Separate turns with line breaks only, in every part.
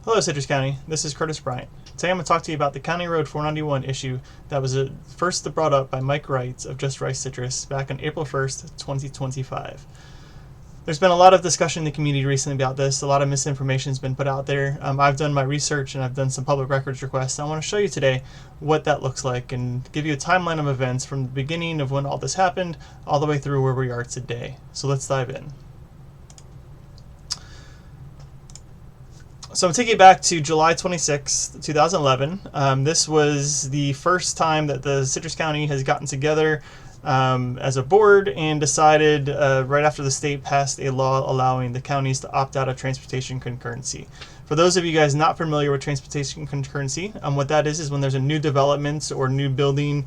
Hello Citrus County, this is Curtis Bryant. Today I'm going to talk to you about the County Road 491 issue that was first brought up by Mike Wright of Just Rice Citrus back on April 1st, 2025. There's been a lot of discussion in the community recently about this. A lot of misinformation has been put out there. I've done my research and I've done some public records requests. I want to show you today what that looks like and give you a timeline of events from the beginning of when all this happened all the way through where we are today. So let's dive in. So I'm taking it back to July 26, 2011. This was the first time that the Citrus County has gotten together as a board and decided right after the state passed a law allowing the counties to opt out of transportation concurrency. For those of you guys not familiar with transportation concurrency, what that is when there's a new development or new building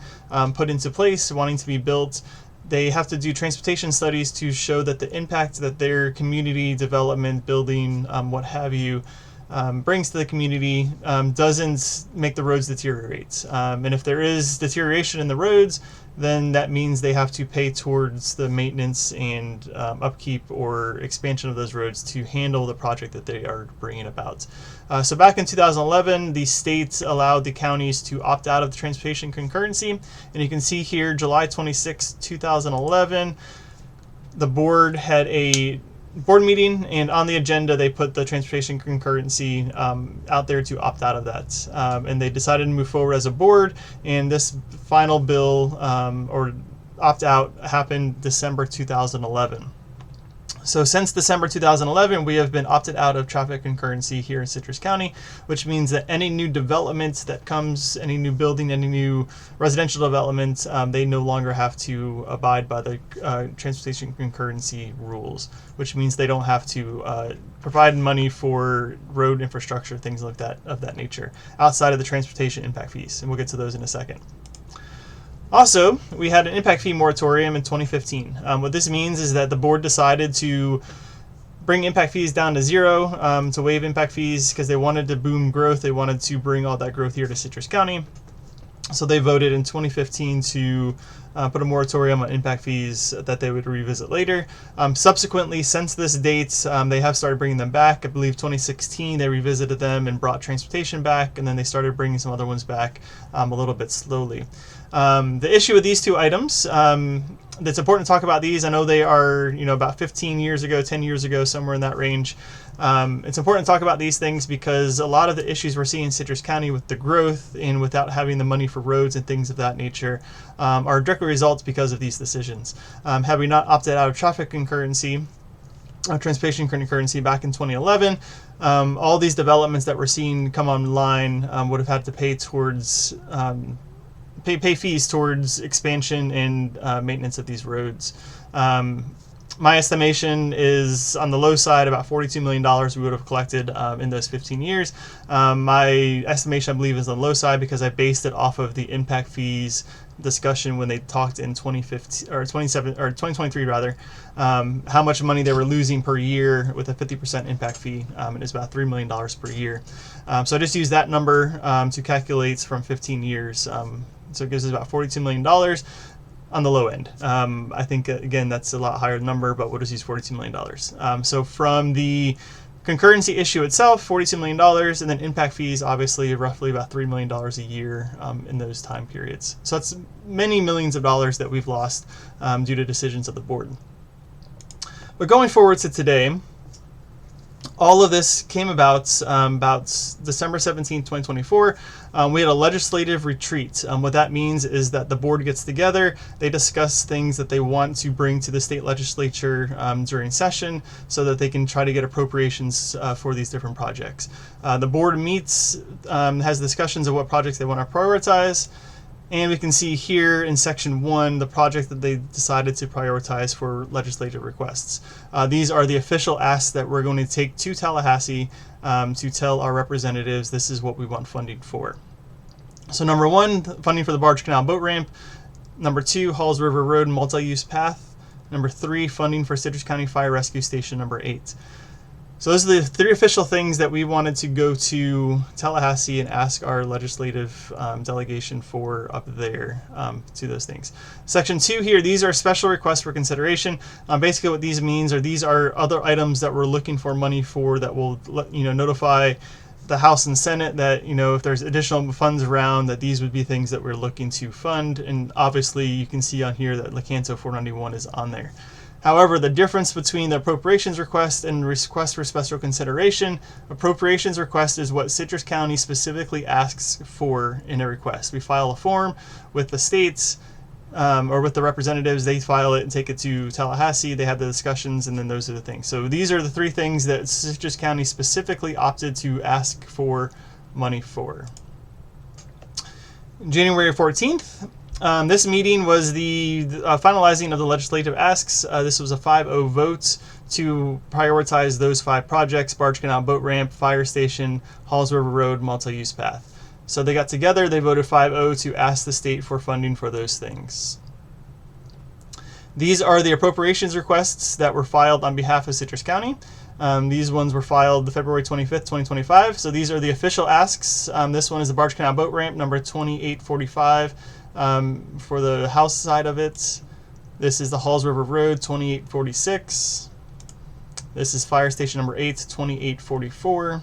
put into place wanting to be built, they have to do transportation studies to show that the impact that their community development, building, what have you, brings to the community doesn't make the roads deteriorate. And if there is deterioration in the roads, then that means they have to pay towards the maintenance and upkeep or expansion of those roads to handle the project that they are bringing about. So back in 2011, the state allowed the counties to opt out of the transportation concurrency. And you can see here, July 26, 2011, the board had a board meeting, and on the agenda they put the transportation concurrency out there to opt out of that, and they decided to move forward as a board, and this final bill or opt out happened December 2011. So since December 2011, we have been opted out of traffic concurrency here in Citrus County, which means that any new development that comes, any new building, any new residential development, they no longer have to abide by the transportation concurrency rules, which means they don't have to provide money for road infrastructure, things like that of that nature, outside of the transportation impact fees, and we'll get to those in a second. Also, we had an impact fee moratorium in 2015. What this means is that the board decided to bring impact fees down to zero, to waive impact fees because they wanted to boom growth. They wanted to bring all that growth here to Citrus County. So they voted in 2015 to put a moratorium on impact fees that they would revisit later. Subsequently, since this date, they have started bringing them back. I believe 2016 they revisited them and brought transportation back, and then they started bringing some other ones back a little bit slowly. The issue with these two items, that's important to talk about these. I know they are, about 15 years ago, 10 years ago, somewhere in that range. It's important to talk about these things because a lot of the issues we're seeing in Citrus County with the growth and without having the money for roads and things of that nature are directly results because of these decisions. Had we not opted out of traffic concurrency, transportation concurrency back in 2011, all these developments that we're seeing come online would have had to pay towards pay fees towards expansion and maintenance of these roads. My estimation is on the low side about $42 million we would have collected in those 15 years. My estimation, I believe, is on the low side because I based it off of the impact fees discussion when they talked in 2023 rather, how much money they were losing per year with a 50% impact fee, and it's about $3 million per year. So I just used that number to calculate from 15 years. So it gives us about $42 million on the low end. I think, again, that's a lot higher number, but we'll just use $42 million. So from the concurrency issue itself, $42 million, and then impact fees, obviously, roughly about $3 million a year in those time periods. So that's many millions of dollars that we've lost due to decisions of the board. But going forward to today, all of this came about December 17, 2024. We had a legislative retreat. What that means is that the board gets together, they discuss things that they want to bring to the state legislature during session so that they can try to get appropriations for these different projects. The board meets, has discussions of what projects they want to prioritize. And we can see here in section 1 the project that they decided to prioritize for legislative requests. These are the official asks that we're going to take to Tallahassee to tell our representatives this is what we want funding for. So number 1, funding for the Barge Canal boat ramp. Number 2, Halls River Road multi-use path. Number 3, funding for Citrus County Fire Rescue Station number 8. So those are the 3 official things that we wanted to go to Tallahassee and ask our legislative delegation for up there to those things. Section 2 here, these are special requests for consideration. Basically what these means are these are other items that we're looking for money for that will notify the House and Senate that, if there's additional funds around, that these would be things that we're looking to fund. And obviously you can see on here that Lecanto 491 is on there. However, the difference between the appropriations request and request for special consideration, appropriations request is what Citrus County specifically asks for in a request. We file a form with the states or with the representatives. They file it and take it to Tallahassee. They have the discussions, and then those are the things. So these are the three things that Citrus County specifically opted to ask for money for. January 14th. This meeting was the finalizing of the legislative asks. This was a 5-0 vote to prioritize those 5 projects: Barge Canal Boat Ramp, Fire Station, Halls River Road, Multi-Use Path. So they got together, they voted 5-0 to ask the state for funding for those things. These are the appropriations requests that were filed on behalf of Citrus County. These ones were filed February 25th, 2025. So these are the official asks. This one is the Barge Canal Boat Ramp, number 2845. For the House side of it, this is the Halls River Road, 2846. This is Fire Station number 8, 2844.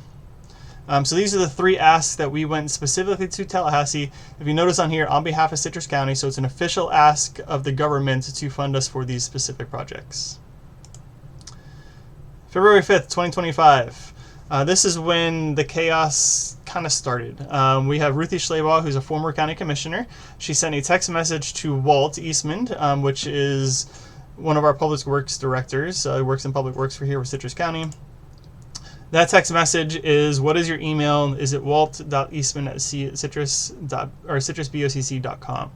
So these are the 3 asks that we went specifically to Tallahassee. If you notice on here, on behalf of Citrus County, so it's an official ask of the government to fund us for these specific projects. February 5th, 2025. This is when the chaos kind of started. We have Ruthie Schleybaugh, who's a former county commissioner. She sent a text message to Walt Eastman, which is one of our public works directors, works in public works for here with Citrus County. That text message is, what is your email? Is it walt.eastman@citrusbocc.com?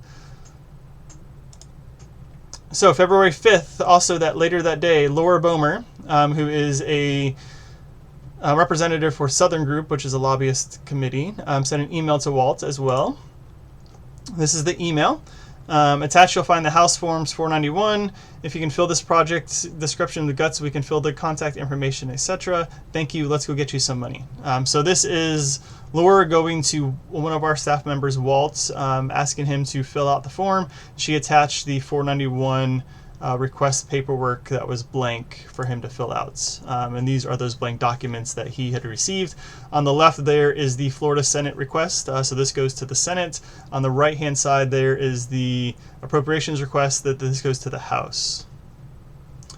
So February 5th, also later that day, Laura Bomer, who is a representative for Southern Group, which is a lobbyist committee, sent an email to Walt as well. This is the email. Attached, you'll find the House Forms 491. If you can fill this project description, the guts, we can fill the contact information, etc. Thank you. Let's go get you some money. So this is Laura going to one of our staff members, Walt, asking him to fill out the form. She attached the 491 request paperwork that was blank for him to fill out. And these are those blank documents that he had received. On the left there is the Florida Senate request. So this goes to the Senate. On the right hand side there is the appropriations request that this goes to the House.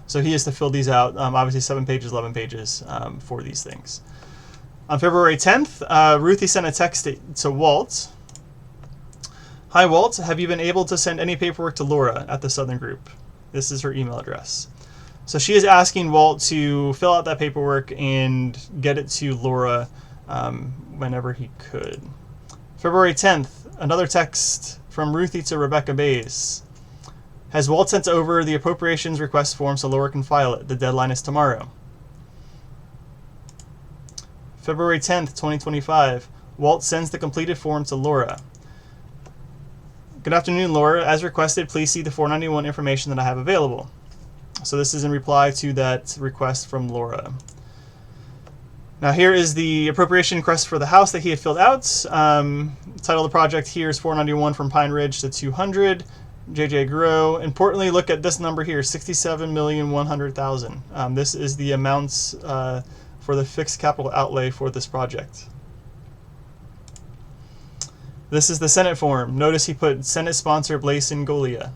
So he has to fill these out, obviously 7 pages, 11 pages for these things. On February 10th, Ruthie sent a text to Walt. Hi Walt, have you been able to send any paperwork to Laura at the Southern Group? This is her email address. So she is asking Walt to fill out that paperwork and get it to Laura whenever he could. February 10th, another text from Ruthie to Rebecca Bays. Has Walt sent over the appropriations request form so Laura can file it? The deadline is tomorrow. February 10th, 2025. Walt sends the completed form to Laura. Good afternoon, Laura. As requested, please see the 491 information that I have available. So this is in reply to that request from Laura. Now here is the appropriation request for the House that he had filled out. Title of the project here is 491 from Pine Ridge to 200. JJ Grow. Importantly, look at this number here, $67,100,000. This is the amounts for the fixed capital outlay for this project. This is the Senate form. Notice he put Senate sponsor Blaise and Golia.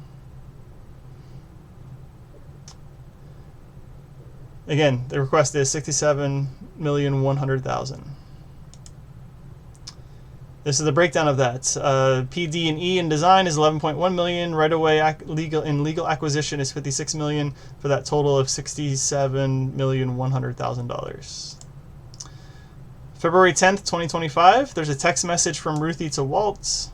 Again, the request is $67,100,000. This is the breakdown of that. PD and E in design is $11.1 million. Right away legal acquisition is $56 million for that total of $67,100,000. February 10th, 2025, there's a text message from Ruthie to Walt.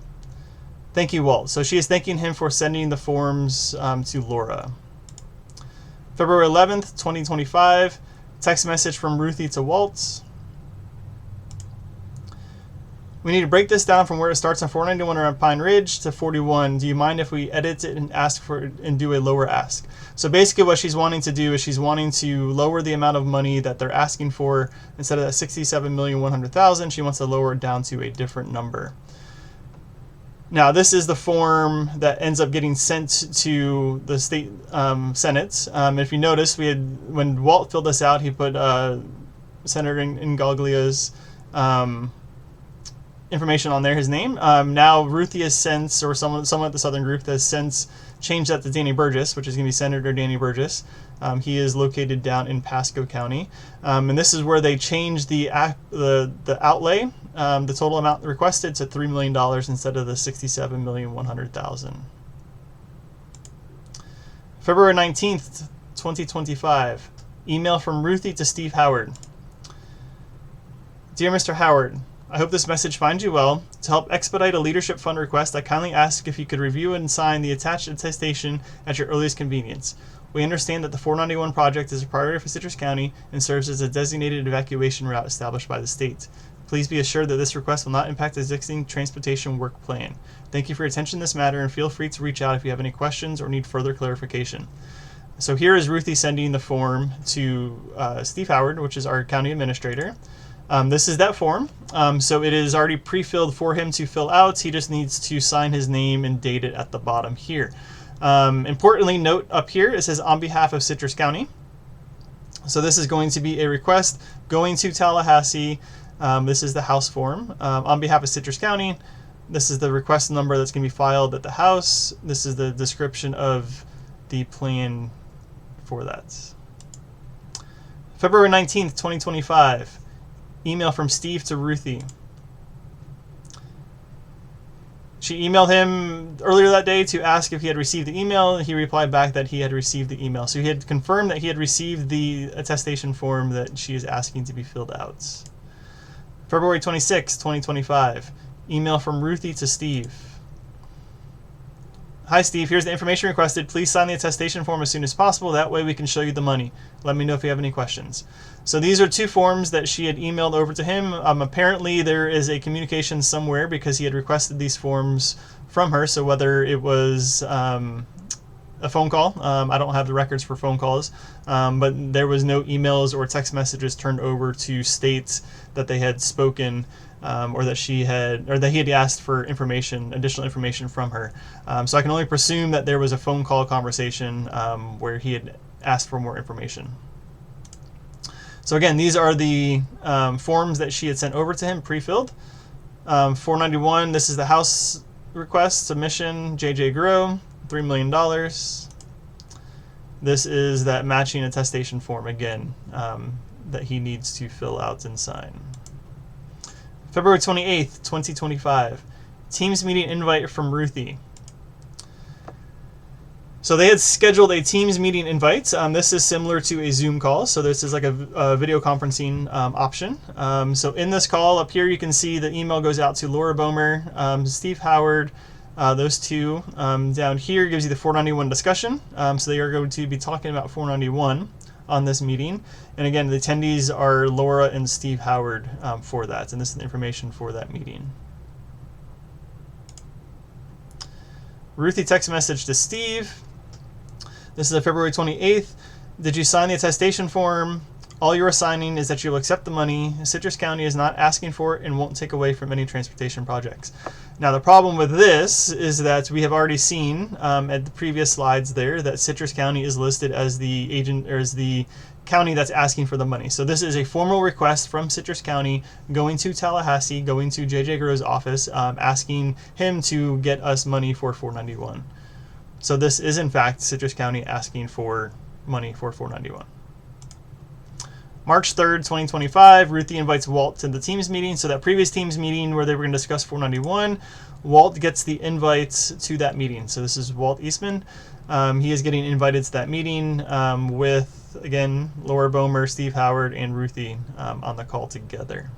Thank you, Walt. So she is thanking him for sending the forms to Laura. February 11th, 2025, text message from Ruthie to Walt. We need to break this down from where it starts on 491 around Pine Ridge to 41. Do you mind if we edit it and ask for and do a lower ask? So basically what she's wanting to do is she's wanting to lower the amount of money that they're asking for. Instead of that $67,100,000, she wants to lower it down to a different number. Now this is the form that ends up getting sent to the state Senate. If you notice, when Walt filled this out, he put Senator Ngoglia's information on there, his name. Now Ruthie has since, or someone at the Southern group has since changed that to Danny Burgess, which is going to be Senator Danny Burgess. He is located down in Pasco County, and this is where they changed the outlay, the total amount requested, to $3 million instead of the $67,100,000. February 19th, 2025. Email from Ruthie to Steve Howard. Dear Mr. Howard, I hope this message finds you well. To help expedite a leadership fund request, I kindly ask if you could review and sign the attached attestation at your earliest convenience. We understand that the 491 project is a priority for Citrus County and serves as a designated evacuation route established by the state. Please be assured that this request will not impact the existing transportation work plan. Thank you for your attention to this matter, and feel free to reach out if you have any questions or need further clarification. So here is Ruthie sending the form to Steve Howard, which is our county administrator. This is that form. So it is already pre-filled for him to fill out. He just needs to sign his name and date it at the bottom here. Importantly, note up here, it says on behalf of Citrus County. So this is going to be a request going to Tallahassee. This is the House form. On behalf of Citrus County, this is the request number that's going to be filed at the House. This is the description of the plan for that. February 19th, 2025. Email from Steve to Ruthie. She emailed him earlier that day to ask if he had received the email. He replied back that he had received the email. So he had confirmed that he had received the attestation form that she is asking to be filled out. February 26, 2025. Email from Ruthie to Steve. Hi Steve, here's the information requested. Please sign the attestation form as soon as possible. That way we can show you the money. Let me know if you have any questions. So these are two forms that she had emailed over to him. Apparently there is a communication somewhere because he had requested these forms from her. So whether it was a phone call, I don't have the records for phone calls, but there was no emails or text messages turned over to state that they had spoken, or that he had asked for information, additional information from her. So I can only presume that there was a phone call conversation where he had asked for more information. So again, these are the forms that she had sent over to him pre-filled. 491, this is the House request, submission, J.J. Grow, $3 million. This is that matching attestation form again that he needs to fill out and sign. February 28th, 2025. Teams meeting invite from Ruthie. So they had scheduled a Teams meeting invite. This is similar to a Zoom call. So this is like a video conferencing option. So in this call up here, you can see the email goes out to Laura Bomer, Steve Howard, those two. Down here gives you the 491 discussion. So they are going to be talking about 491 on this meeting. And again, the attendees are Laura and Steve Howard for that. And this is the information for that meeting. Ruthie text message to Steve. This is a February 28th. Did you sign the attestation form? All you are signing is that you will accept the money. Citrus County is not asking for it and won't take away from any transportation projects. Now the problem with this is that we have already seen at the previous slides there that Citrus County is listed as the agent, or as the county that's asking for the money. So this is a formal request from Citrus County going to Tallahassee, going to J.J. Grow's office, asking him to get us money for 491. So this is in fact Citrus County asking for money for 491. March 3rd, 2025, Ruthie invites Walt to the Teams meeting. So that previous Teams meeting where they were going to discuss 491, Walt gets the invite to that meeting. So this is Walt Eastman. He is getting invited to that meeting with, again, Laura Bomer, Steve Howard, and Ruthie on the call together.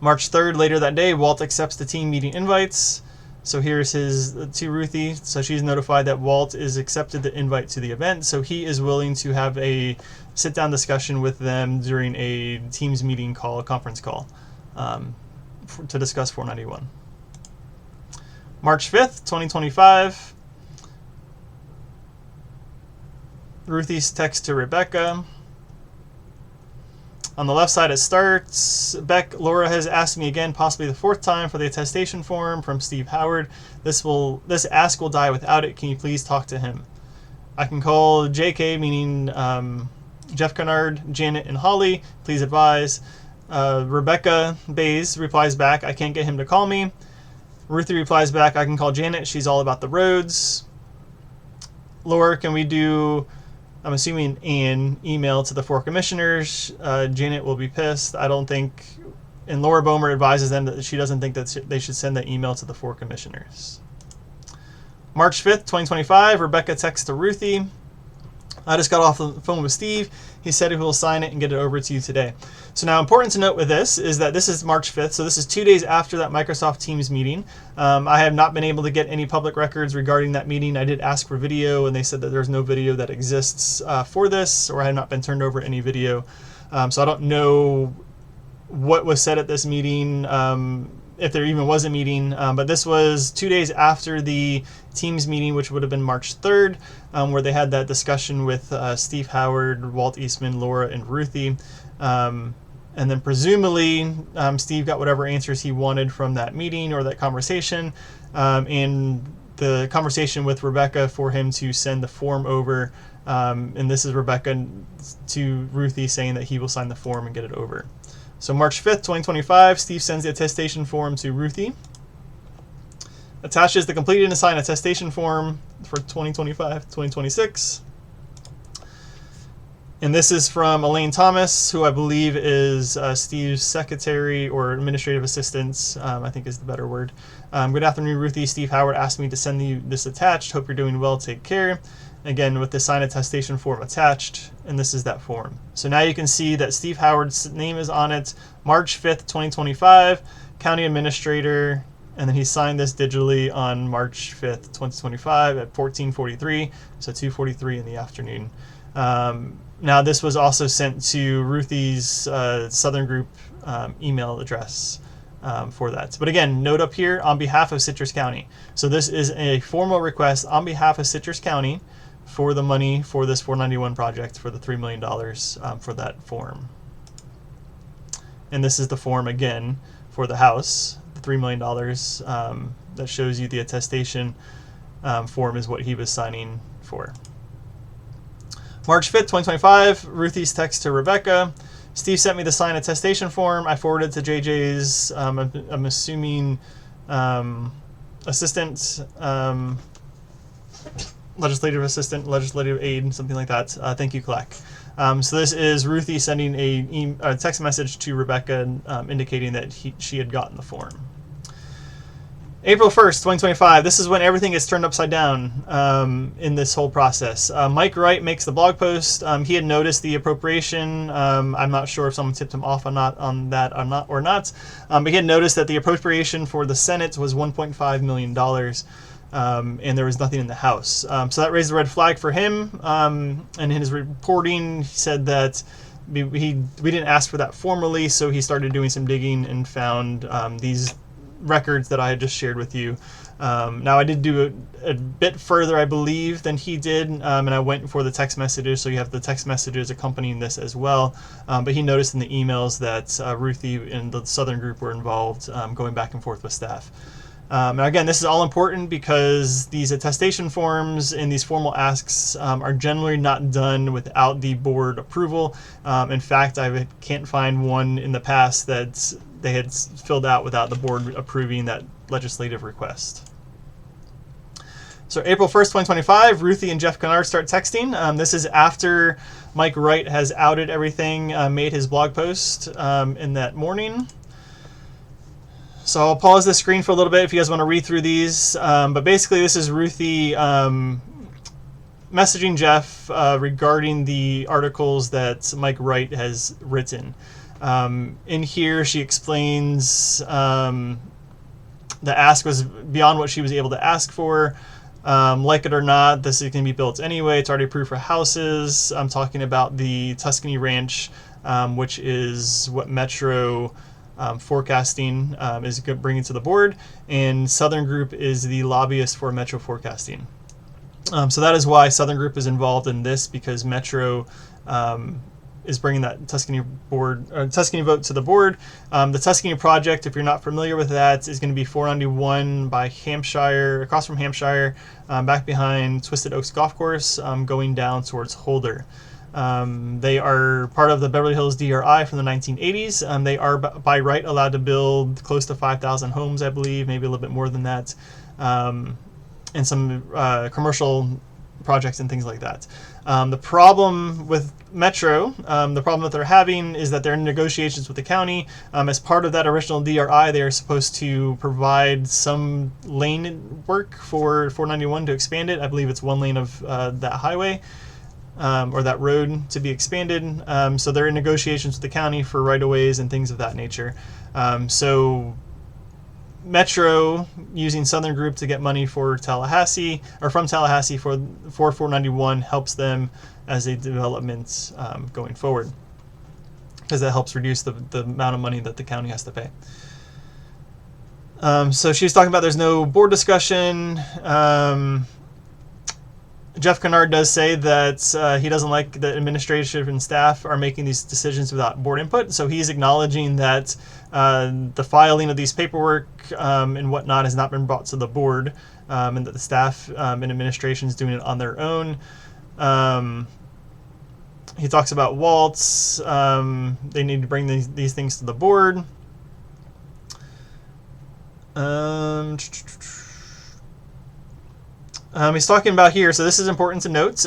March 3rd, later that day, Walt accepts the team meeting invites. So here's his to Ruthie. So she's notified that Walt is accepted the invite to the event. So he is willing to have a sit-down discussion with them during a Teams meeting call, a conference call, to discuss 491. March 5th, 2025. Ruthie's text to Rebecca. On the left side it starts, Laura has asked me again, possibly the fourth time, for the attestation form from Steve Howard. This ask will die without it. Can you please talk to him? I can call JK, meaning Jeff Kennard, Janet, and Holly, please advise. Rebecca Bays replies back, I can't get him to call me. Ruthie replies back, I can call Janet, she's all about the roads. Laura, can we do, I'm assuming, an email to the 4 commissioners? Janet will be pissed. I don't think, and Laura Bomer advises them that she doesn't think that they should send that email to the 4 commissioners. March 5th, 2025, Rebecca texts to Ruthie, I just got off the phone with Steve. He said he will sign it and get it over to you today. So now, important to note with this is that this is March 5th, so this is 2 days after that Microsoft Teams meeting. I have not been able to get any public records regarding that meeting. I did ask for video, and they said that there's no video that exists for this, or I had not been turned over any video. So I don't know what was said at this meeting, if there even was a meeting, but this was 2 days after the Teams meeting, which would have been March 3rd, where they had that discussion with Steve Howard, Walt Eastman, Laura, and Ruthie. And then presumably Steve got whatever answers he wanted from that meeting or that conversation, and the conversation with Rebecca for him to send the form over. And this is Rebecca to Ruthie saying that he will sign the form and get it over. So March 5th, 2025, Steve sends the attestation form to Ruthie. Attaches the completed and signed attestation form for 2025-2026. And this is from Elaine Thomas, who I believe is Steve's secretary or administrative assistant, I think is the better word. Good afternoon, Ruthie. Steve Howard asked me to send you this attached. Hope you're doing well. Take care. Again, with the signed attestation form attached, and this is that form. So now you can see that Steve Howard's name is on it, March 5th, 2025, County Administrator, and then he signed this digitally on March 5th, 2025 at 14:43, so 2:43 in the afternoon. Now this was also sent to Ruthie's Southern Group email address for that. But again, note up here, on behalf of Citrus County. So this is a formal request on behalf of Citrus County for the money for this 491 project for the $3 million for that form. And this is the form again for the house, the $3 million that shows you the attestation form is what he was signing for. March 5th, 2025, Ruthie's text to Rebecca. Steve sent me the signed attestation form. I forwarded to JJ's, I'm assuming, assistant, legislative assistant, legislative aide, something like that. Thank you, Clack. So this is Ruthie sending a text message to Rebecca indicating that she had gotten the form. April 1st, 2025, this is when everything is turned upside down in this whole process. Mike Wright makes the blog post. He had noticed the appropriation. I'm not sure if someone tipped him off on that or not, but he had noticed that the appropriation for the Senate was $1.5 million, and there was nothing in the House. So that raised a red flag for him, and in his reporting, he said that we didn't ask for that formally, so he started doing some digging and found these records that I had just shared with you. Now I did do a bit further, I believe, than he did, and I went for the text messages, so you have the text messages accompanying this as well. But he noticed in the emails that Ruthie and the Southern Group were involved, going back and forth with staff. Now again, this is all important because these attestation forms and these formal asks are generally not done without the board approval. In fact, I can't find one in the past that they had filled out without the board approving that legislative request. So April 1st, 2025, Ruthie and Jeff Kennard start texting. This is after Mike Wright has outed everything, made his blog post in that morning. So I'll pause the screen for a little bit if you guys want to read through these. But basically this is Ruthie messaging Jeff regarding the articles that Mike Wright has written. In here she explains the ask was beyond what she was able to ask for. Like it or not, this is going to be built anyway. It's already approved for houses. I'm talking about the Tuscany Ranch, which is what Metro Forecasting is bringing to the board, and Southern Group is the lobbyist for Metro Forecasting. So that is why Southern Group is involved in this, because Metro is bringing that Tuscany vote to the board. The Tuscany project, if you're not familiar with that, is going to be 491 by Hampshire, across from Hampshire, back behind Twisted Oaks Golf Course, going down towards Holder. They are part of the Beverly Hills DRI from the 1980s. They are by right allowed to build close to 5,000 homes, I believe, maybe a little bit more than that, and some commercial projects and things like that. The problem with Metro, the problem that they're having is that they're in negotiations with the county. As part of that original DRI, they are supposed to provide some lane work for 491 to expand it. I believe it's one lane of that highway. Or that road to be expanded. So they're in negotiations with the county for right-of-ways and things of that nature. So Metro using Southern Group to get money for Tallahassee, or from Tallahassee for 491, helps them as a development going forward, because that helps reduce the amount of money that the county has to pay. So she was talking about there's no board discussion. Jeff Kennard does say that he doesn't like that administration and staff are making these decisions without board input. So he's acknowledging that the filing of these paperwork and whatnot has not been brought to the board, and that the staff and administration is doing it on their own. He talks about Waltz. They need to bring these things to the board. He's talking about here, so this is important to note,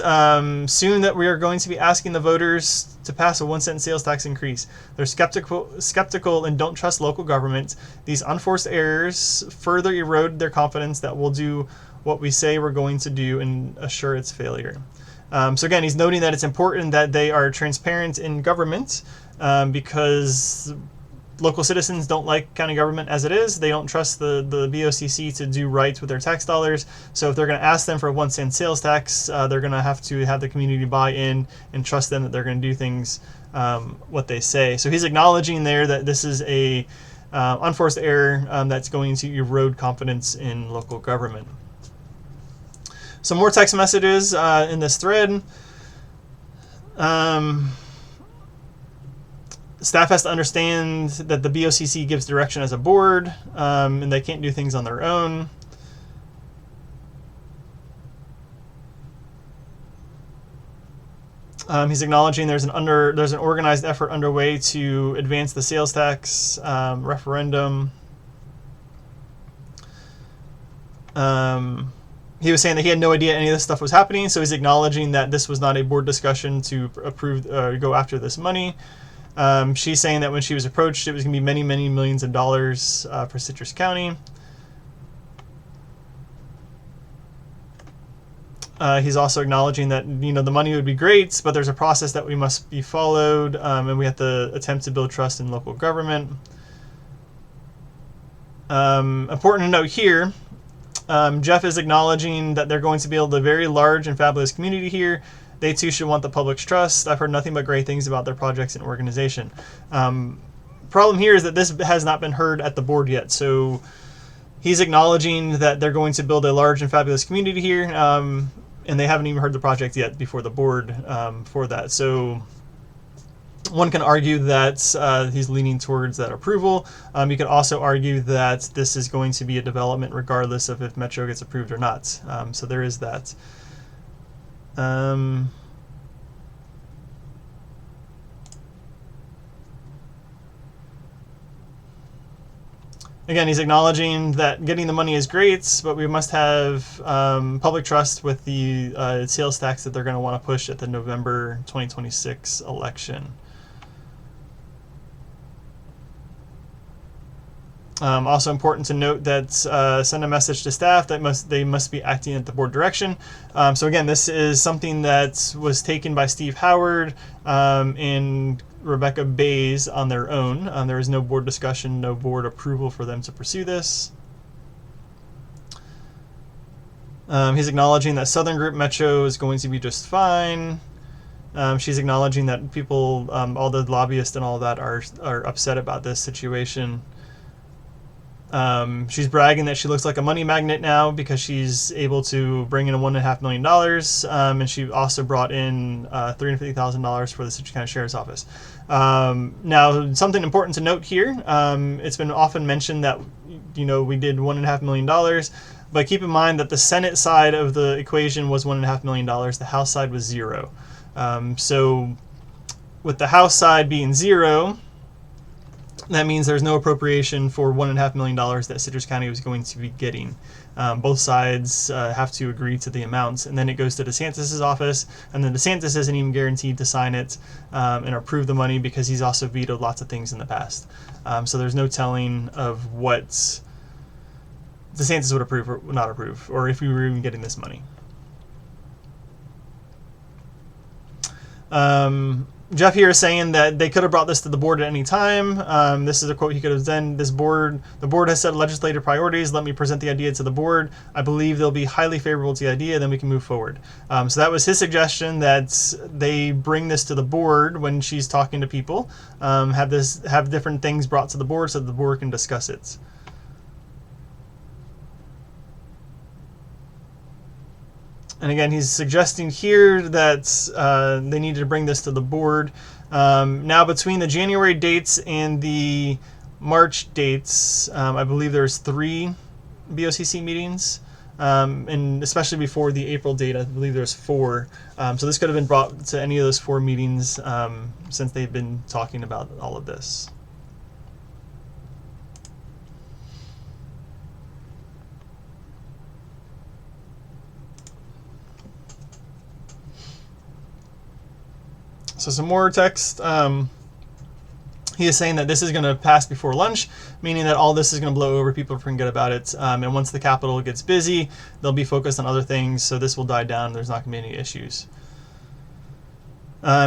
soon that we are going to be asking the voters to pass a 1-cent sales tax increase. They're skeptical and don't trust local government. These unforced errors further erode their confidence that we'll do what we say we're going to do and assure its failure. So again, he's noting that it's important that they are transparent in government, because local citizens don't like county government as it is. They don't trust the BOCC to do right with their tax dollars. So if they're going to ask them for a 1-cent sales tax, they're going to have the community buy in and trust them that they're going to do things what they say. So he's acknowledging there that this is a unforced error that's going to erode confidence in local government. Some more text messages in this thread. Staff has to understand that the BOCC gives direction as a board, and they can't do things on their own. He's acknowledging there's an organized effort underway to advance the sales tax referendum. He was saying that he had no idea any of this stuff was happening, so he's acknowledging that this was not a board discussion to approve go after this money. She's saying that when she was approached, it was going to be many, many millions of dollars for Citrus County. He's also acknowledging that the money would be great, but there's a process that we must be followed, and we have to attempt to build trust in local government. Important to note here, Jeff is acknowledging that they're going to build a very large and fabulous community here. They too should want the public's trust. I've heard nothing but great things about their projects and organization. Problem here is that this has not been heard at the board yet. So he's acknowledging that they're going to build a large and fabulous community here, and they haven't even heard the project yet before the board for that. So one can argue that he's leaning towards that approval. You could also argue that this is going to be a development regardless of if Metro gets approved or not. So there is that. Again, he's acknowledging that getting the money is great, but we must have public trust with the sales tax that they're going to want to push at the November 2026 election. Also important to note that send a message to staff that they must be acting at the board direction. So again, this is something that was taken by Steve Howard and Rebecca Bays on their own. There is no board discussion, no board approval for them to pursue this. He's acknowledging that Southern Group Metro is going to be just fine. She's acknowledging that people, all the lobbyists and all that are upset about this situation. She's bragging that she looks like a money magnet now because she's able to bring in $1.5 million, and she also brought in $350,000 for the Citrus County Sheriff's Office. Now, something important to note here, it's been often mentioned that we did $1.5 million, but keep in mind that the Senate side of the equation was $1.5 million, the House side was $0. So with the House side being 0, that means there's no appropriation for $1.5 million that Citrus County was going to be getting. Both sides have to agree to the amounts, and then it goes to DeSantis' office, and then DeSantis isn't even guaranteed to sign it and approve the money because he's also vetoed lots of things in the past. So there's no telling of what DeSantis would approve or not approve, or if we were even getting this money. Jeff here is saying that they could have brought this to the board at any time. This is a quote he could have done. The board has set legislative priorities. Let me present the idea to the board. I believe they'll be highly favorable to the idea. Then we can move forward. So that was his suggestion, that they bring this to the board when she's talking to people. Have different things brought to the board so that the board can discuss it. And again, he's suggesting here that they need to bring this to the board. Now, between the January dates and the March dates, I believe there's 3 BOCC meetings, and especially before the April date, I believe there's 4. So this could have been brought to any of those 4 meetings since they've been talking about all of this. So some more text. He is saying that this is going to pass before lunch, meaning that all this is going to blow over. People forget about it. And once the Capitol gets busy, they'll be focused on other things. So this will die down. There's not going to be any issues.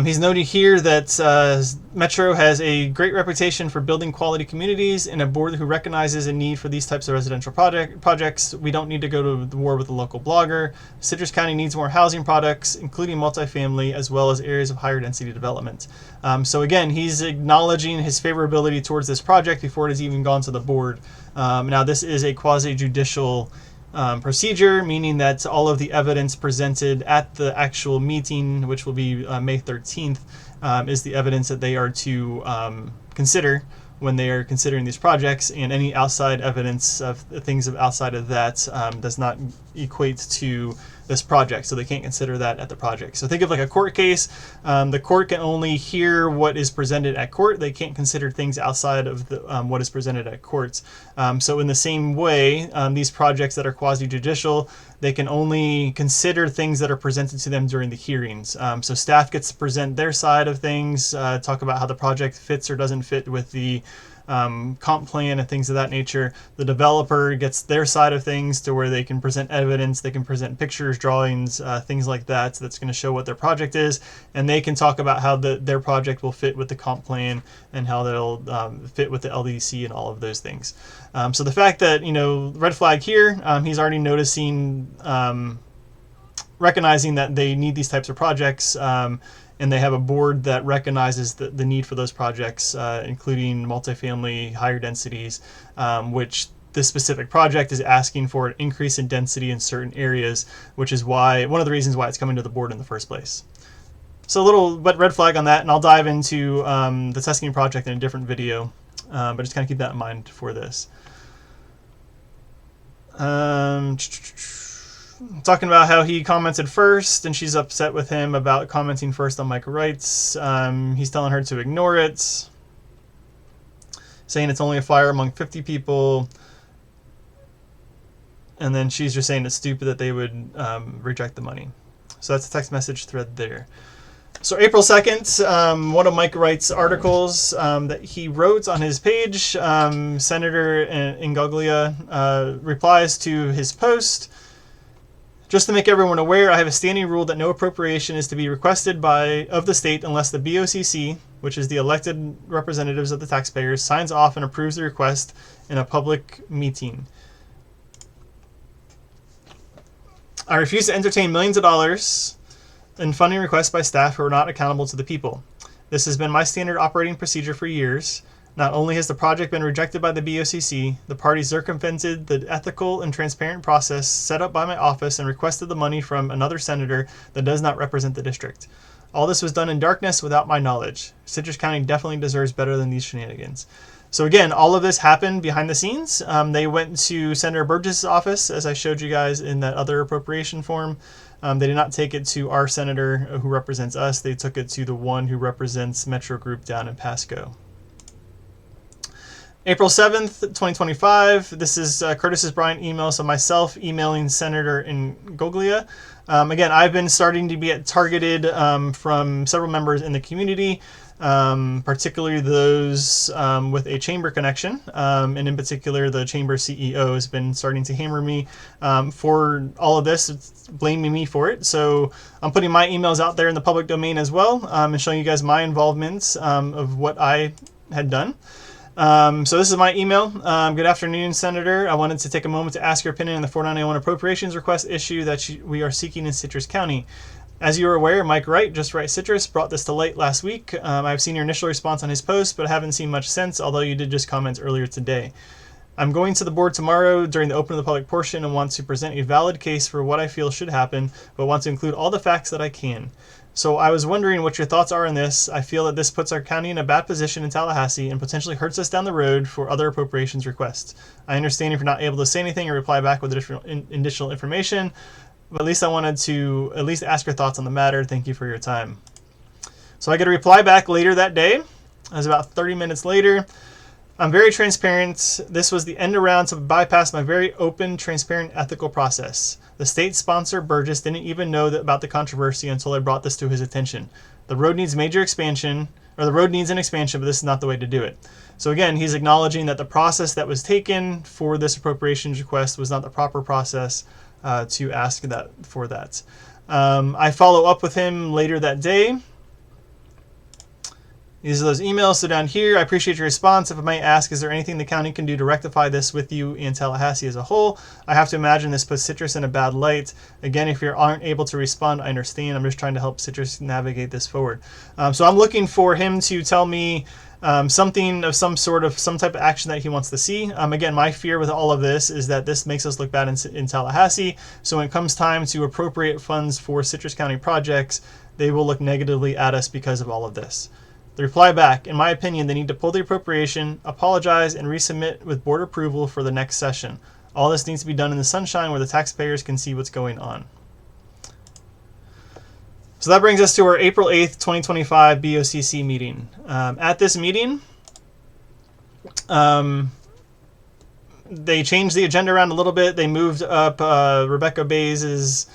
He's noted here that Metro has a great reputation for building quality communities and a board who recognizes a need for these types of residential projects. We don't need to go to the war with a local blogger. Citrus County needs more housing products, including multifamily, as well as areas of higher density development. So again, he's acknowledging his favorability towards this project before it has even gone to the board. Now, this is a quasi-judicial procedure, meaning that all of the evidence presented at the actual meeting, which will be May 13th, is the evidence that they are to consider when they are considering these projects, and any outside evidence of things outside of that does not equate to this project, so they can't consider that at the project. So think of like a court case. The court can only hear what is presented at court. They can't consider things outside of the, what is presented at courts. So in the same way, these projects that are quasi-judicial, they can only consider things that are presented to them during the hearings. So staff gets to present their side of things, talk about how the project fits or doesn't fit with the comp plan and things of that nature. The developer gets their side of things to where they can present evidence, they can present pictures, drawings, things like that, that's going to show what their project is, and they can talk about how their project will fit with the comp plan and how they'll fit with the LDC and all of those things. So the fact that, red flag here, he's already noticing, recognizing that they need these types of projects, and they have a board that recognizes the need for those projects, including multifamily, higher densities, which this specific project is asking for an increase in density in certain areas, which is one of the reasons why it's coming to the board in the first place. So a little red flag on that, and I'll dive into the Tuscany project in a different video, but just kind of keep that in mind for this. Talking about how he commented first, and she's upset with him about commenting first on Micro Rights. He's telling her to ignore it, saying it's only a fire among 50 people. And then she's just saying it's stupid that they would reject the money. So that's a text message thread there. So April 2nd, one of Micro Rights' articles that he wrote on his page, Senator Ingoglia replies to his post. Just to make everyone aware, I have a standing rule that no appropriation is to be requested of the state unless the BOCC, which is the elected representatives of the taxpayers, signs off and approves the request in a public meeting. I refuse to entertain millions of dollars in funding requests by staff who are not accountable to the people. This has been my standard operating procedure for years. Not only has the project been rejected by the BOCC, the party circumvented the ethical and transparent process set up by my office and requested the money from another senator that does not represent the district. All this was done in darkness without my knowledge. Citrus County definitely deserves better than these shenanigans. So again, all of this happened behind the scenes. They went to Senator Burgess' office, as I showed you guys in that other appropriation form. They did not take it to our senator who represents us. They took it to the one who represents Metro Group down in Pasco. April 7th, 2025. This is Curtis's Bryant email. So myself emailing Senator Ingoglia. Again, I've been starting to be targeted from several members in the community, particularly those with a chamber connection. And in particular, the chamber CEO has been starting to hammer me for all of this, blaming me for it. So I'm putting my emails out there in the public domain as well, and showing you guys my involvement of what I had done. So this is my email. Good afternoon, Senator. I wanted to take a moment to ask your opinion on the 4901 appropriations request issue that we are seeking in Citrus County. As you are aware, Mike Wright, Just Right Citrus, brought this to light last week. I've seen your initial response on his post, but haven't seen much since, although you did just comment earlier today. I'm going to the board tomorrow during the open of the public portion and want to present a valid case for what I feel should happen, but want to include all the facts that I can. So I was wondering what your thoughts are on this. I feel that this puts our county in a bad position in Tallahassee and potentially hurts us down the road for other appropriations requests. I understand if you're not able to say anything or reply back with additional information, but at least I wanted to at least ask your thoughts on the matter. Thank you for your time. So I get a reply back later that day. It was about 30 minutes later. I'm very transparent. This was the end around to bypass my very open, transparent, ethical process. The state sponsor, Burgess, didn't even know about the controversy until I brought this to his attention. The road needs major expansion, or the road needs an expansion, but this is not the way to do it. So again, he's acknowledging that the process that was taken for this appropriations request was not the proper process to ask that for that. I follow up with him later that day. These are those emails. So down here, I appreciate your response. If I might ask, is there anything the county can do to rectify this with you and Tallahassee as a whole? I have to imagine this puts Citrus in a bad light. Again, if you aren't able to respond, I understand. I'm just trying to help Citrus navigate this forward. So I'm looking for him to tell me something of some type of action that he wants to see. Again, my fear with all of this is that this makes us look bad in Tallahassee. So when it comes time to appropriate funds for Citrus County projects, they will look negatively at us because of all of this. The reply back, in my opinion, they need to pull the appropriation, apologize, and resubmit with board approval for the next session. All this needs to be done in the sunshine where the taxpayers can see what's going on. So that brings us to our April 8th, 2025 BOCC meeting. At this meeting, they changed the agenda around a little bit. They moved up Rebecca Bays's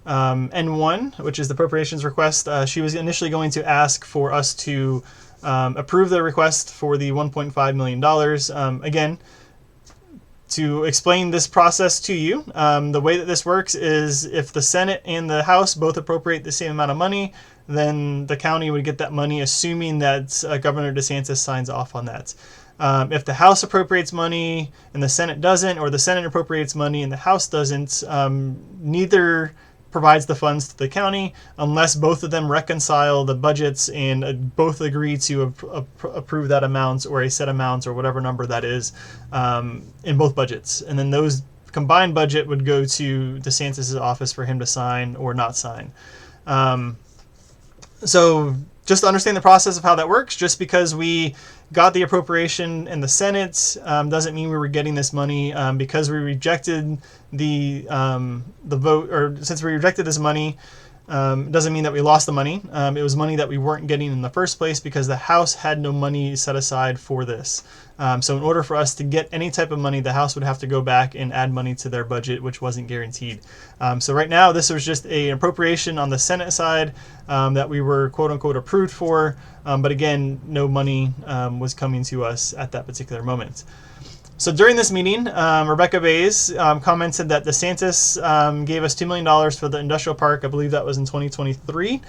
N1, which is the appropriations request. She was initially going to ask for us to approve the request for the $1.5 million. Again, to explain this process to you, the way that this works is if the Senate and the House both appropriate the same amount of money, then the county would get that money, assuming that Governor DeSantis signs off on that. If the House appropriates money and the Senate doesn't, or the Senate appropriates money and the House doesn't, neither provides the funds to the county unless both of them reconcile the budgets and both agree to approve that amount or a set amount or whatever number that is in both budgets. And then those combined budget would go to DeSantis' office for him to sign or not sign. So just to understand the process of how that works, just because we got the appropriation in the Senate doesn't mean we were getting this money. Because we rejected the vote, or since we rejected this money, doesn't mean that we lost the money. It was money that we weren't getting in the first place because the House had no money set aside for this. So in order for us to get any type of money, the House would have to go back and add money to their budget, which wasn't guaranteed. So right now, this was just an appropriation on the Senate side that we were quote unquote approved for. But again, no money was coming to us at that particular moment. So during this meeting, Rebecca Bays commented that DeSantis gave us $2 million for the industrial park. I believe that was in 2023,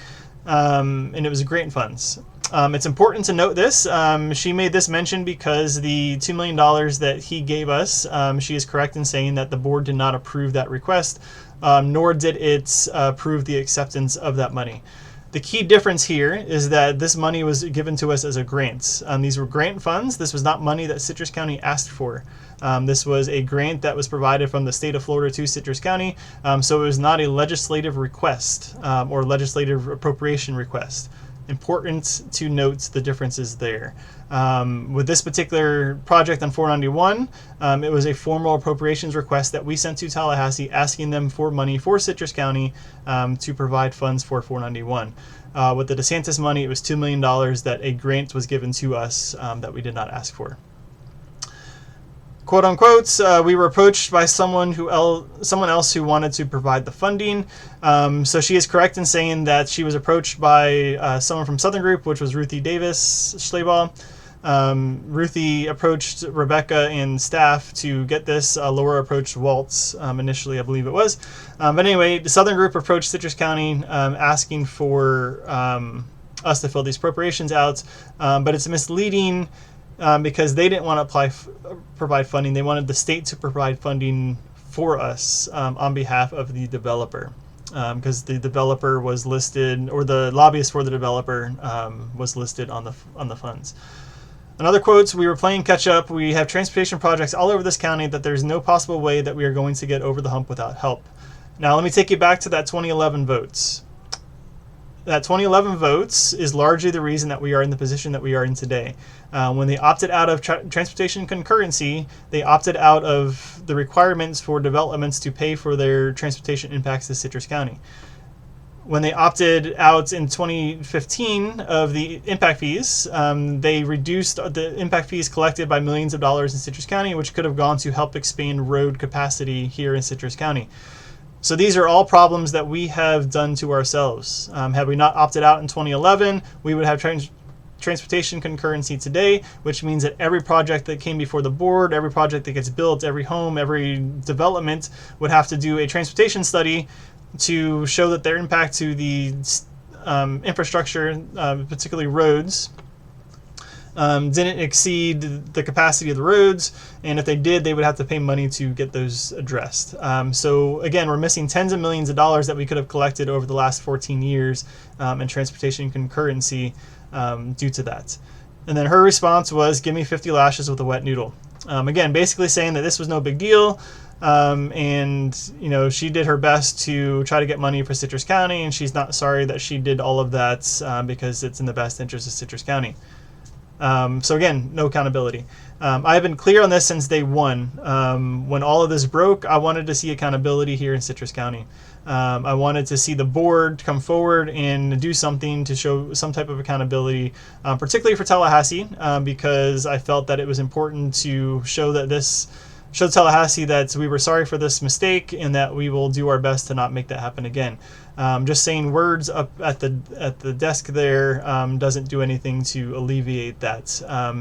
and it was grant funds. It's important to note this. She made this mention because the $2 million that he gave us, she is correct in saying that the board did not approve that request, nor did it approve the acceptance of that money. The key difference here is that this money was given to us as a grant. These were grant funds. This was not money that Citrus County asked for. This was a grant that was provided from the state of Florida to Citrus County. So it was not a legislative request or legislative appropriation request. important to note the differences there. With this particular project on 491, it was a formal appropriations request that we sent to Tallahassee asking them for money for Citrus County to provide funds for 491. With the DeSantis money, it was $2 million that a grant was given to us that we did not ask for. Quote unquote, we were approached by someone else who wanted to provide the funding. So she is correct in saying that she was approached by someone from Southern Group, which was Ruthie Davis Schlebaugh. Ruthie approached Rebecca and staff to get this. Laura approached Waltz initially, I believe it was. But anyway, the Southern Group approached Citrus County asking for us to fill these appropriations out. But it's misleading because they didn't want to provide funding. They wanted the state to provide funding for us on behalf of the developer. Because the developer was listed, or the lobbyist for the developer was listed on the funds. Another quote, we were playing catch up. We have transportation projects all over this county that there's no possible way that we are going to get over the hump without help. Now let me take you back to that 2011 votes. That 2011 votes is largely the reason that we are in the position that we are in today. When they opted out of transportation concurrency, they opted out of the requirements for developments to pay for their transportation impacts to Citrus County. When they opted out in 2015 of the impact fees, they reduced the impact fees collected by millions of dollars in Citrus County, which could have gone to help expand road capacity here in Citrus County. So these are all problems that we have done to ourselves. Had we not opted out in 2011, we would have transportation concurrency today, which means that every project that came before the board, every project that gets built, every home, every development would have to do a transportation study to show that their impact to the infrastructure, particularly roads, didn't exceed the capacity of the roads, and if they did, they would have to pay money to get those addressed. So again, we're missing tens of millions of dollars that we could have collected over the last 14 years in transportation concurrency due to that. And then her response was, give me 50 lashes with a wet noodle. Again, basically saying that this was no big deal. And she did her best to try to get money for Citrus County, and she's not sorry that she did all of that because it's in the best interest of Citrus County. So again, no accountability. I've been clear on this since day one. When all of this broke, I wanted to see accountability here in Citrus County. I wanted to see the board come forward and do something to show some type of accountability, particularly for Tallahassee, because I felt that it was important to show Tallahassee that we were sorry for this mistake and that we will do our best to not make that happen again. Just saying words up at the desk there doesn't do anything to alleviate that.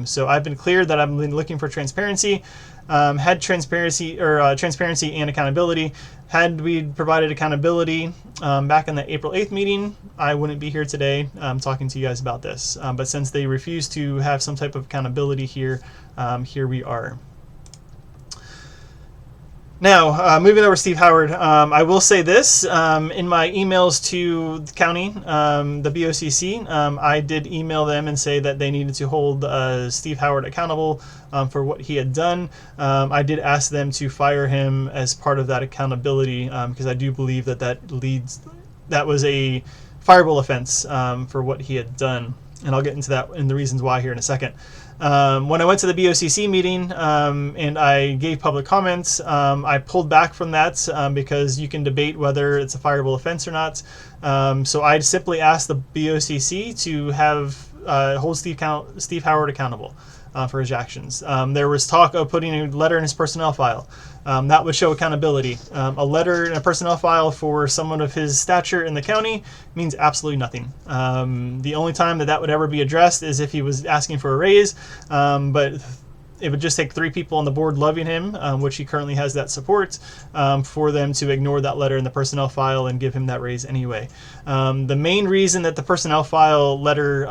So I've been clear that I've been looking for transparency. Had transparency and accountability. Had we provided accountability back in the April 8th meeting, I wouldn't be here today talking to you guys about this. But since they refused to have some type of accountability here, here we are. Now, moving over to Steve Howard, I will say this, in my emails to the county, the BOCC, I did email them and say that they needed to hold Steve Howard accountable for what he had done. I did ask them to fire him as part of that accountability because I do believe that was a fireable offense for what he had done. And I'll get into that and the reasons why here in a second. When I went to the BOCC meeting and I gave public comments, I pulled back from that because you can debate whether it's a fireable offense or not. So I simply asked the BOCC to hold Steve Howard accountable for his actions. There was talk of putting a letter in his personnel file. That would show accountability. A letter in a personnel file for someone of his stature in the county means absolutely nothing. The only time that would ever be addressed is if he was asking for a raise, but it would just take 3 people on the board loving him, which he currently has that support, for them to ignore that letter in the personnel file and give him that raise anyway. The main reason that the personnel file letter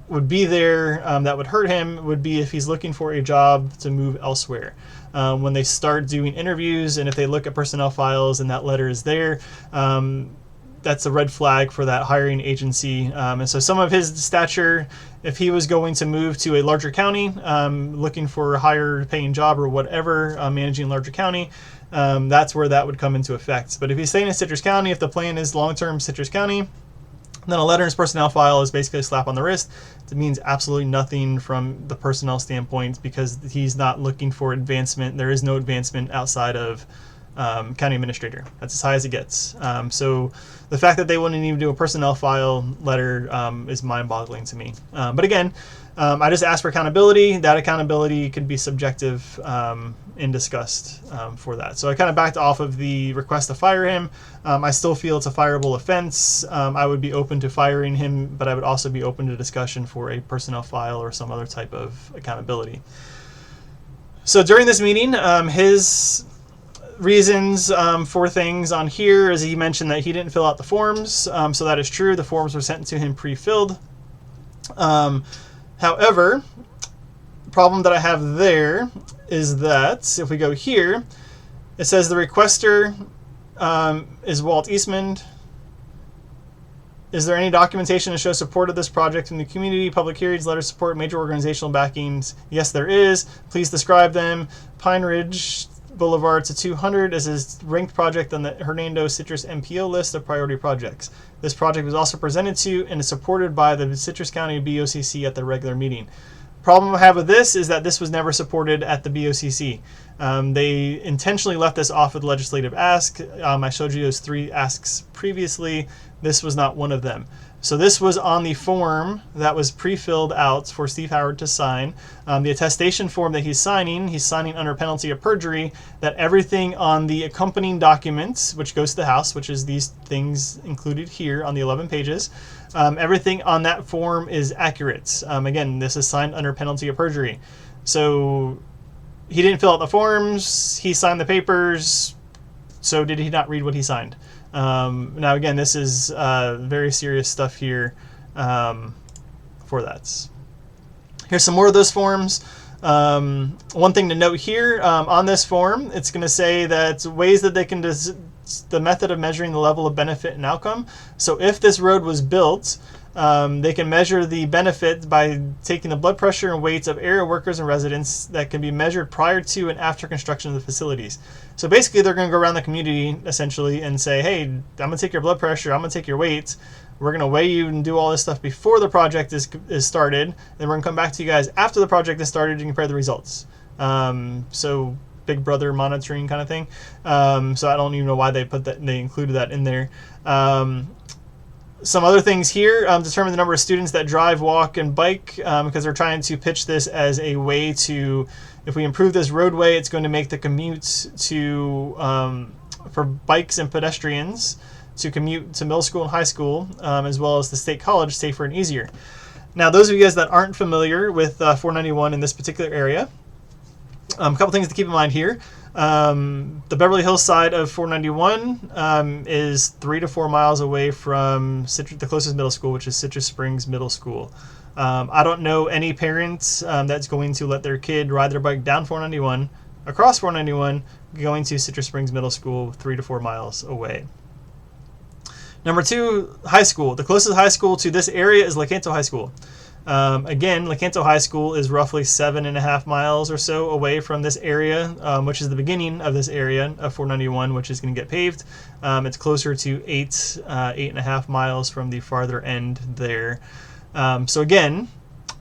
would be there that would hurt him would be if he's looking for a job to move elsewhere. When they start doing interviews and if they look at personnel files and that letter is there, that's a red flag for that hiring agency. And so some of his stature, if he was going to move to a larger county, looking for a higher paying job or whatever, managing a larger county, that's where that would come into effect. But if he's staying in Citrus County, if the plan is long-term Citrus County, Then a letter in his personnel file is basically a slap on the wrist. It means absolutely nothing from the personnel standpoint because he's not looking for advancement. There is no advancement outside of county administrator. That's as high as it gets. So the fact that they wouldn't even do a personnel file letter is mind-boggling to me. But again, I just asked for accountability. That accountability could be subjective and discussed for that. So I kind of backed off of the request to fire him. I still feel it's a fireable offense. I would be open to firing him, but I would also be open to discussion for a personnel file or some other type of accountability. So during this meeting, his reasons for things on here is he mentioned that he didn't fill out the forms. So that is true. The forms were sent to him pre-filled. However, the problem that I have there is that if we go here, it says the requester is Walt Eastman. Is there any documentation to show support of this project from the community, public hearings, letters of support, major organizational backings? Yes, there is. Please describe them. Pine Ridge Boulevard to 200 is a ranked project on the Hernando Citrus MPO list of priority projects. This project was also presented to and is supported by the Citrus County BOCC at the regular meeting. Problem I have with this is that this was never supported at the BOCC. They intentionally left this off of the legislative ask. I showed you those 3 asks previously. This was not one of them. So this was on the form that was pre-filled out for Steve Howard to sign. The attestation form that he's signing under penalty of perjury, that everything on the accompanying documents, which goes to the House, which is these things included here on the 11 pages, everything on that form is accurate. Again, this is signed under penalty of perjury. So he didn't fill out the forms, he signed the papers, so did he not read what he signed? Now again, this is very serious stuff here for that. Here's some more of those forms. One thing to note here on this form, it's going to say that ways that they can the method of measuring the level of benefit and outcome. So if this road was built, they can measure the benefit by taking the blood pressure and weights of area workers and residents that can be measured prior to and after construction of the facilities. So basically they're going to go around the community essentially and say, hey, I'm going to take your blood pressure, I'm going to take your weights, we're going to weigh you and do all this stuff before the project is started, then we're going to come back to you guys after the project is started and compare the results. So Big Brother monitoring kind of thing. So I don't even know why they included that in there. Some other things here, determine the number of students that drive, walk, and bike, because they're trying to pitch this as a way to, if we improve this roadway, it's going to make the commute to for bikes and pedestrians to commute to middle school and high school, as well as the state college, safer and easier. Now, those of you guys that aren't familiar with 491 in this particular area, a couple things to keep in mind here. The Beverly Hills side of 491 is 3 to 4 miles away from the closest middle school, which is Citrus Springs Middle School. I don't know any parents that's going to let their kid ride their bike down 491, across 491, going to Citrus Springs Middle School 3 to 4 miles away. Number 2, high school. The closest high school to this area is Lecanto High School. Again, Lecanto High School is roughly 7.5 miles or so away from this area, which is the beginning of this area of 491, which is going to get paved. It's closer to 8.5 miles from the farther end there. So again,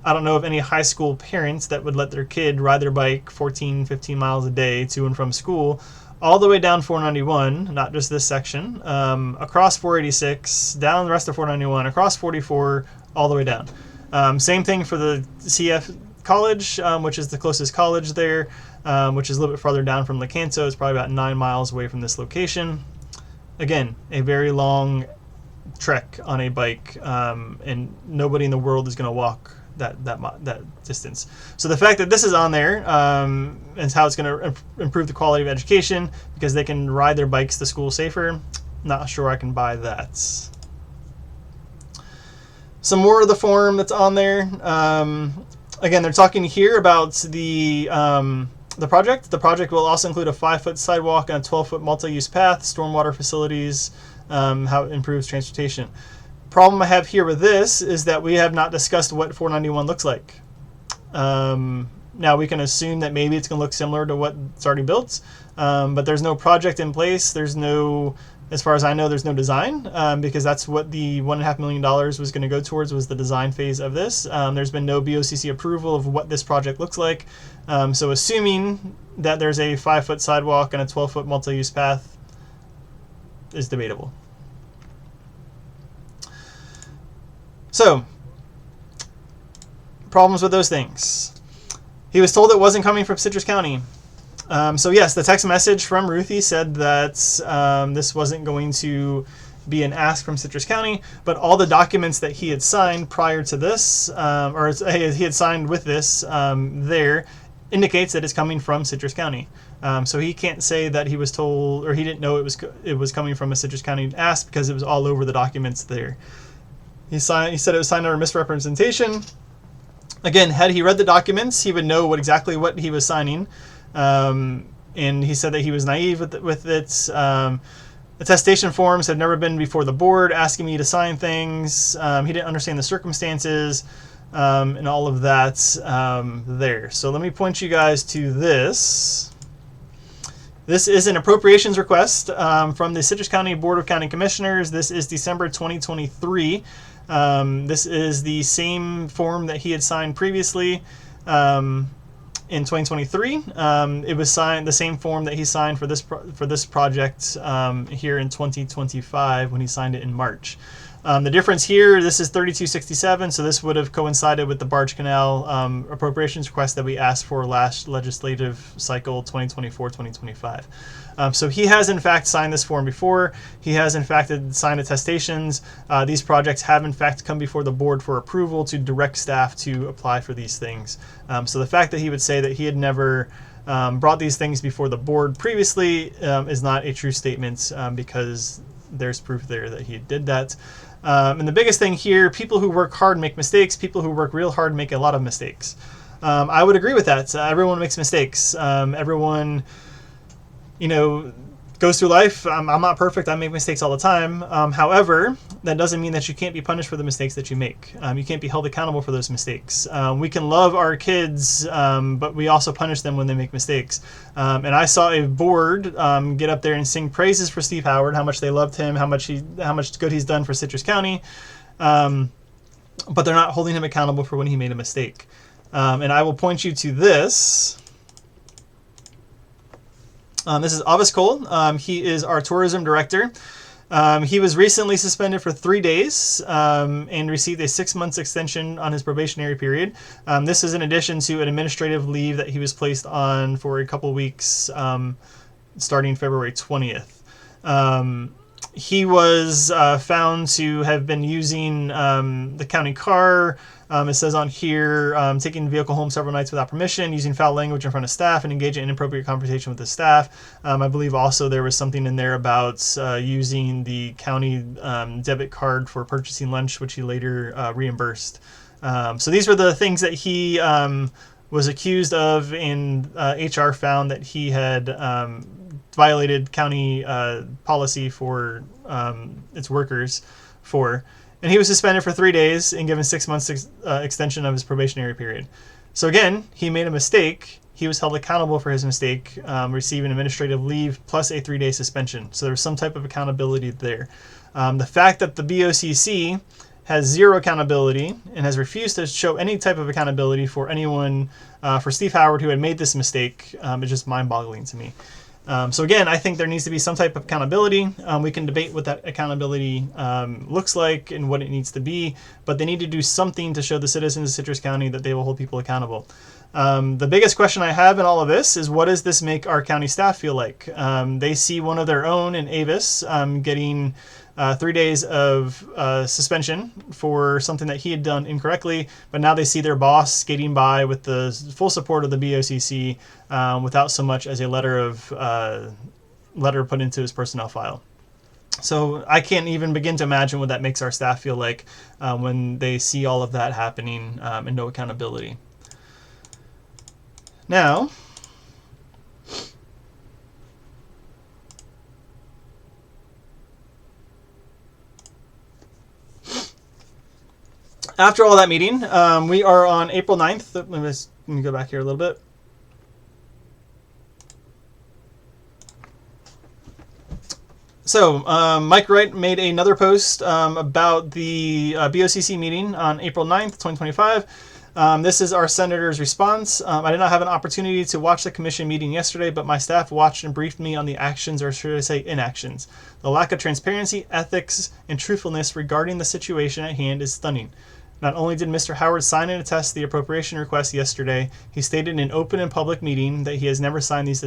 I don't know of any high school parents that would let their kid ride their bike 14, 15 miles a day to and from school, all the way down 491, not just this section, across 486, down the rest of 491, across 44, all the way down. Same thing for the CF College, which is the closest college there, which is a little bit farther down from Lecanto. It's probably about 9 miles away from this location. Again, a very long trek on a bike, and nobody in the world is going to walk that distance. So the fact that this is on there is how it's going to improve the quality of education, because they can ride their bikes to school safer. Not sure I can buy that. Some more of the form that's on there. Again, they're talking here about the project. The project will also include a 5-foot sidewalk and a 12-foot multi-use path, stormwater facilities, how it improves transportation. Problem I have here with this is that we have not discussed what 491 looks like. Now we can assume that maybe it's going to look similar to what's already built, but there's no project in place. There's no As far as I know, there's no design, because that's what the $1.5 million was going to go towards, was the design phase of this. There's been no BOCC approval of what this project looks like. So assuming that there's a 5-foot sidewalk and a 12-foot multi-use path is debatable. So, problems with those things. He was told it wasn't coming from Citrus County. So yes, the text message from Ruthie said that this wasn't going to be an ask from Citrus County, but all the documents that he had signed prior to this, or he had signed with this there, indicates that it's coming from Citrus County. So he can't say that he was told, or he didn't know it was coming from a Citrus County ask, because it was all over the documents there. He said it was signed under misrepresentation. Again, had he read the documents, he would know exactly what he was signing. And he said that he was naive with it. Attestation forms had never been before the board asking me to sign things. He didn't understand the circumstances, and all of that there. So let me point you guys to this. This is an appropriations request from the Citrus County Board of County Commissioners. This is December 2023. This is the same form that he had signed previously. In 2023, it was signed, the same form that he signed for this project here in 2025 when he signed it in March. The difference here, this is 3267, so this would have coincided with the Barge Canal appropriations request that we asked for last legislative cycle, 2024-2025. So he has in fact signed this form before. He has in fact signed attestations. These projects have in fact come before the board for approval to direct staff to apply for these things. So the fact that he would say that he had never brought these things before the board previously is not a true statement, because there's proof there that he did that. And the biggest thing here, people who work hard make mistakes. People who work real hard make a lot of mistakes. I would agree with that. Everyone makes mistakes. Everyone, goes through life. I'm not perfect. I make mistakes all the time. However, that doesn't mean that you can't be punished for the mistakes that you make. You can't be held accountable for those mistakes. We can love our kids, but we also punish them when they make mistakes. And I saw a board get up there and sing praises for Steve Howard, how much they loved him, how much good he's done for Citrus County, but they're not holding him accountable for when he made a mistake. And I will point you to this. This is Avis Cole. He is our tourism director. He was recently suspended for 3 days and received a 6 months extension on his probationary period. This is in addition to an administrative leave that he was placed on for a couple weeks starting February 20th. He was found to have been using the county car. It says on here, taking the vehicle home several nights without permission, using foul language in front of staff, and engaging in inappropriate conversation with the staff. I believe also there was something in there about using the county debit card for purchasing lunch, which he later reimbursed. So these were the things that he was accused of, and HR found that he had violated county policy for its workers for. And he was suspended for 3 days and given 6 months extension of his probationary period. So again, he made a mistake. He was held accountable for his mistake, receiving administrative leave plus a 3-day suspension. So there was some type of accountability there. The fact that the BOCC has zero accountability and has refused to show any type of accountability for anyone, for Steve Howard, who had made this mistake, is just mind-boggling to me. So again, I think there needs to be some type of accountability. We can debate what that accountability looks like and what it needs to be, but they need to do something to show the citizens of Citrus County that they will hold people accountable. The biggest question I have in all of this is, what does this make our county staff feel like? They see one of their own in Avis getting 3 days of suspension for something that he had done incorrectly, but now they see their boss skating by with the full support of the BOCC without so much as a letter put into his personnel file. So I can't even begin to imagine what that makes our staff feel like when they see all of that happening and no accountability. Now, after all that meeting, we are on April 9th. Let me go back here a little bit. So, Mike Wright made another post about the BOCC meeting on April 9th, 2025. This is our senator's response. I did not have an opportunity to watch the commission meeting yesterday, but my staff watched and briefed me on the actions, or should I say inactions. The lack of transparency, ethics, and truthfulness regarding the situation at hand is stunning. Not only did Mr. Howard sign and attest the appropriation request yesterday, he stated in an open and public meeting that he has never signed these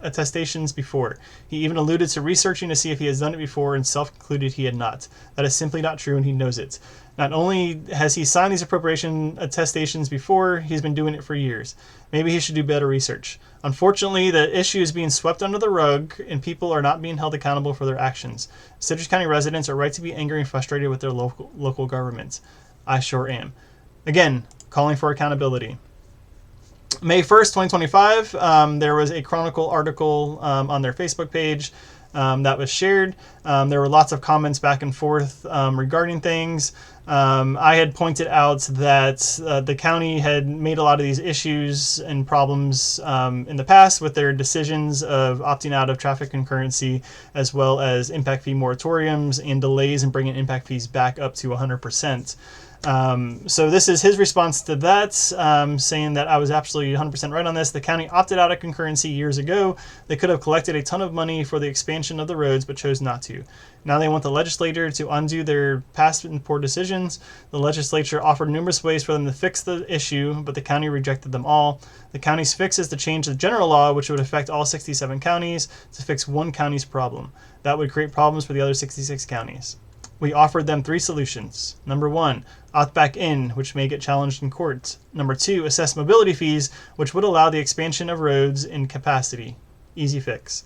attestations before. He even alluded to researching to see if he has done it before and self-concluded he had not. That is simply not true, and he knows it. Not only has he signed these appropriation attestations before, he's been doing it for years. Maybe he should do better research. Unfortunately, the issue is being swept under the rug, and people are not being held accountable for their actions. Citrus County residents are right to be angry and frustrated with their local governments. I sure am. Again, calling for accountability. May 1st, 2025, there was a Chronicle article on their Facebook page that was shared. There were lots of comments back and forth regarding things. I had pointed out that the county had made a lot of these issues and problems in the past with their decisions of opting out of traffic concurrency, as well as impact fee moratoriums and delays in bringing impact fees back up to 100%. So this is his response to that, saying that I was absolutely 100% right on this. The county opted out of concurrency years ago. They could have collected a ton of money for the expansion of the roads, but chose not to. Now they want the legislature to undo their past and poor decisions. The legislature offered numerous ways for them to fix the issue, but the county rejected them all. The county's fix is to change the general law, which would affect all 67 counties, to fix one county's problem. That would create problems for the other 66 counties. We offered them 3 solutions. Number 1, opt back in, which may get challenged in court. Number 2, assess mobility fees, which would allow the expansion of roads in capacity. Easy fix.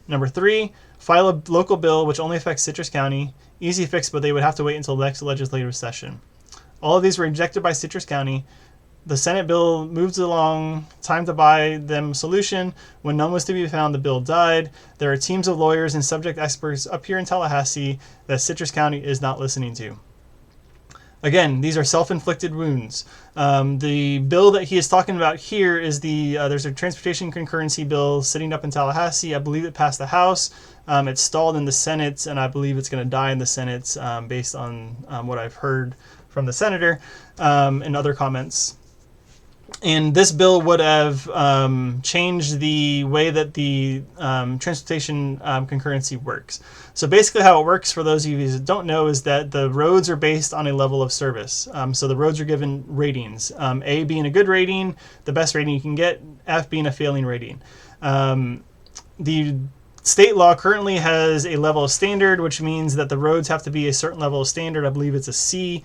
Number 3, file a local bill which only affects Citrus County. Easy fix, but they would have to wait until the next legislative session. All of these were rejected by Citrus County. The Senate bill moves along, time to buy them solution. When none was to be found, the bill died. There are teams of lawyers and subject experts up here in Tallahassee that Citrus County is not listening to. Again, these are self-inflicted wounds. The bill that he is talking about here is there's a transportation concurrency bill sitting up in Tallahassee. I believe it passed the House. It's stalled in the Senate, and I believe it's going to die in the Senate based on what I've heard from the senator and other comments. And this bill would have changed the way that the transportation concurrency works. So basically how it works, for those of you that don't know, is that the roads are based on a level of service. So the roads are given ratings, A being a good rating, the best rating you can get, F being a failing rating. The state law currently has a level of standard, which means that the roads have to be a certain level of standard. I believe it's a C.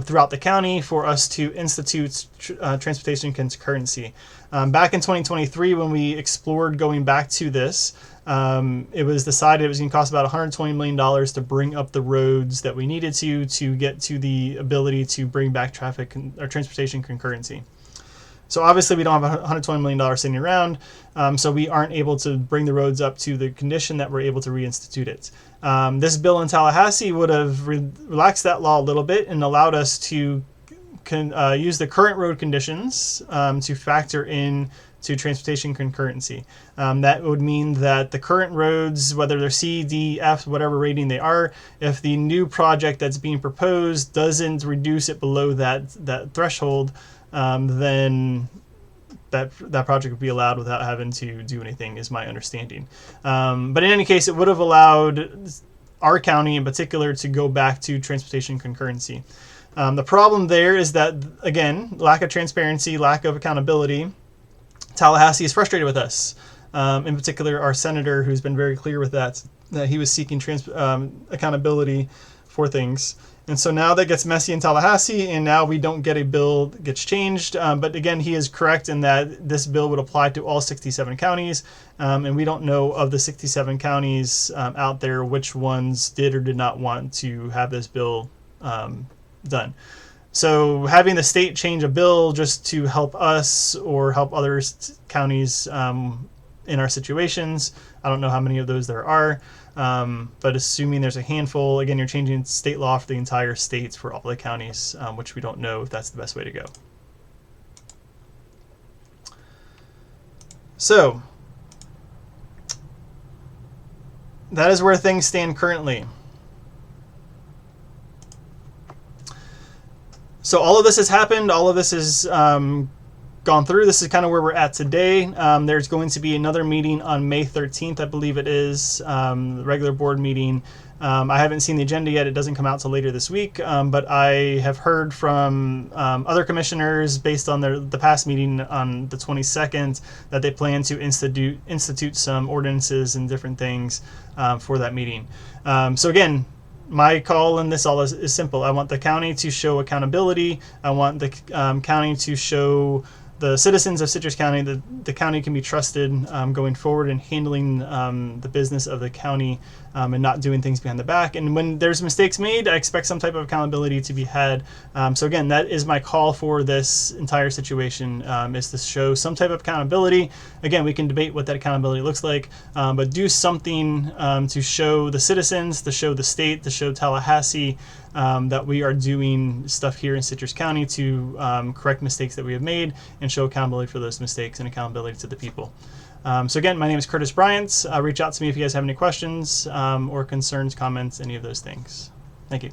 Throughout the county for us to institute transportation concurrency. Back in 2023, when we explored going back to this, it was decided it was going to cost about $120 million to bring up the roads that we needed to get to the ability to bring back traffic or transportation concurrency. So obviously we don't have $120 million sitting around, so we aren't able to bring the roads up to the condition that we're able to reinstitute it. This bill in Tallahassee would have relaxed that law a little bit and allowed us to use the current road conditions to factor in to transportation concurrency. That would mean that the current roads, whether they're C, D, F, whatever rating they are, if the new project that's being proposed doesn't reduce it below that threshold, then that project would be allowed without having to do anything, is my understanding. But in any case, it would have allowed our county in particular to go back to transportation concurrency. The problem there is that, again, lack of transparency, lack of accountability. Tallahassee is frustrated with us. In particular, our senator, who's been very clear with that he was seeking accountability for things. And so now that gets messy in Tallahassee, and now we don't get a bill that gets changed. But again, he is correct in that this bill would apply to all 67 counties. And we don't know of the 67 counties out there which ones did or did not want to have this bill done. So having the state change a bill just to help us or help other counties in our situations, I don't know how many of those there are. But assuming there's a handful, again, you're changing state law for the entire states for all the counties, which we don't know if that's the best way to go. So that is where things stand currently. So all of this has happened. All of this has gone through. This is kind of where we're at today. There's going to be another meeting on May 13th, I believe it is, the regular board meeting. I haven't seen the agenda yet. It doesn't come out till later this week, but I have heard from other commissioners based on the past meeting on the 22nd that they plan to institute some ordinances and different things for that meeting. So again, my call in this all is simple. I want the county to show accountability. I want the county to show the citizens of Citrus County that the county can be trusted going forward in handling the business of the county and not doing things behind the back. And when there's mistakes made, I expect some type of accountability to be had. So again, that is my call for this entire situation, is to show some type of accountability. Again, we can debate what that accountability looks like, but do something to show the citizens, to show the state, to show Tallahassee that we are doing stuff here in Citrus County to correct mistakes that we have made and show accountability for those mistakes and accountability to the people. So again, my name is Curtis Bryant. Reach out to me if you guys have any questions or concerns, comments, any of those things. Thank you.